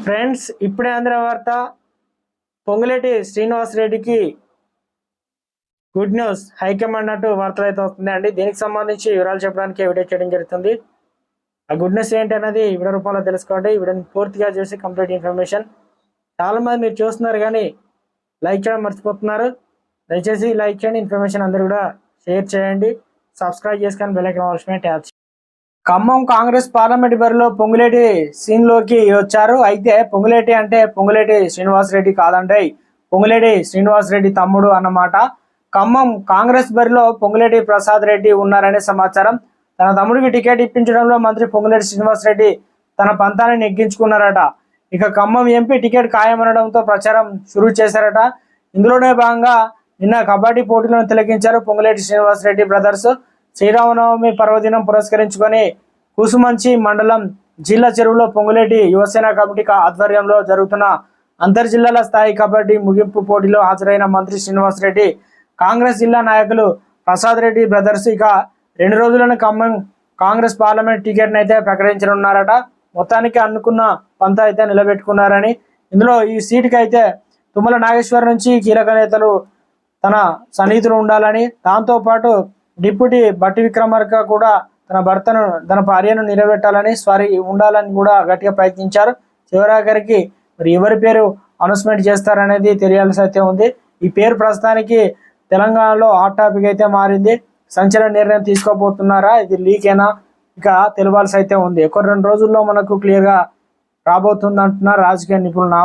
Friends, ఇప్పుడే ఆంధ్ర వార్త. పొంగులేటి శ్రీనివాస్ రెడ్డికి గుడ్ న్యూస్, హైకమాండ్ అంటూ వార్తలు అయితే వస్తుంది అండి. దీనికి సంబంధించి వివరాలు చెప్పడానికి వీడియో చేయడం జరుగుతుంది. ఆ గుడ్ న్యూస్ ఏంటి అన్నది వీడియో రూపంలో తెలుసుకోండి. వీడియోని పూర్తిగా చూసి కంప్లీట్ ఇన్ఫర్మేషన్. చాలా మంది మీరు చూస్తున్నారు కానీ లైక్ చేయడం మర్చిపోతున్నారు. దయచేసి లైక్ చేయండి, ఇన్ఫర్మేషన్ అందరూ కూడా షేర్ చేయండి, సబ్స్క్రైబ్ చేసుకొని బెల్ ఐకాన్ ఆల్స్ మీద ట్యాప్ చేయండి. ఖమ్మం కాంగ్రెస్ పార్లమెంట్ బరిలో పొంగులేటి సీన్లోకి వచ్చారు. అయితే పొంగులేటి అంటే పొంగులేటి శ్రీనివాస్ రెడ్డి కాదండి, పొంగులేటి శ్రీనివాస్ రెడ్డి తమ్ముడు అన్నమాట. ఖమ్మం కాంగ్రెస్ బరిలో పొంగులేటి ప్రసాద్ రెడ్డి ఉన్నారనే సమాచారం. తన తమ్ముడికి టికెట్ ఇప్పించడంలో మంత్రి పొంగులేటి శ్రీనివాస్ రెడ్డి తన పంతాన్ని నెగ్గించుకున్నారట. ఇక ఖమ్మం ఎంపీ టికెట్ ఖాయమనడంతో ప్రచారం షురూ చేశారట. ఇందులోనే భాగంగా నిన్న కబడ్డీ పోటీలను తిలకించారు పొంగులేటి శ్రీనివాస్ రెడ్డి బ్రదర్స్. శ్రీరామనవమి పర్వదినం పురస్కరించుకొని కుసుమంచి మండలం జిల్లా చెరువులో పొంగులేటి యువసేన కమిటీ ఆధ్వర్యంలో జరుగుతున్న అంతర్జిల్లాల స్థాయి కబడ్డీ ముగింపు పోటీలో హాజరైన మంత్రి శ్రీనివాస్ రెడ్డి, కాంగ్రెస్ జిల్లా నాయకులు ప్రసాద్ రెడ్డి బ్రదర్స్ ఇక 2 రోజులను ఖమ్మం కాంగ్రెస్ పార్లమెంట్ టికెట్ని అయితే ప్రకటించనున్నారట. మొత్తానికి అనుకున్న పంత అయితే నిలబెట్టుకున్నారని, ఇందులో ఈ సీటుకి అయితే తుమ్మల నాగేశ్వర్ నుంచి కీలక నేతలు తన సన్నిహితులు ఉండాలని, దాంతోపాటు డిప్యూటీ బట్టి విక్రమార్క కూడా తన భార్యను నిలబెట్టాలని ఉండాలని కూడా గట్టిగా ప్రయత్నించారు. చివరాఖరికి మరి ఎవరి పేరు అనౌన్స్మెంట్ చేస్తారనేది తెలియాల్సి అయితే ఉంది. ఈ పేరు ప్రస్తుతానికి తెలంగాణలో హాట్ టాపిక్ అయితే మారింది. సంచలన నిర్ణయం తీసుకోబోతున్నారా, ఇది లీక్ అయినా ఇక తెలియాల్సి అయితే ఉంది. 1-2 రోజుల్లో మనకు క్లియర్గా రాబోతుంది అంటున్నారు రాజకీయ నిపుణులు.